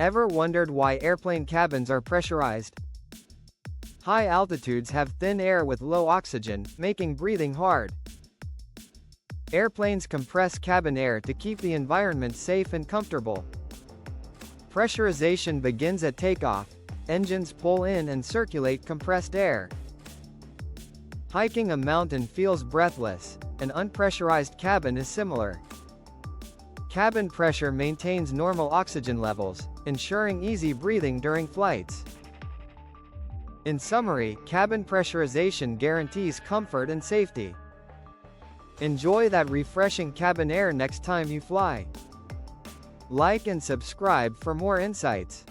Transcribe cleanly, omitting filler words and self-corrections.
Ever wondered why airplane cabins are pressurized? High altitudes have thin air with low oxygen, making breathing hard. Airplanes compress cabin air to keep the environment safe and comfortable. Pressurization begins at takeoff. Engines pull in and circulate compressed air. Hiking a mountain feels breathless. An unpressurized cabin is similar. Cabin pressure maintains normal oxygen levels, ensuring easy breathing during flights. In summary, cabin pressurization guarantees comfort and safety. Enjoy that refreshing cabin air next time you fly. Like and subscribe for more insights.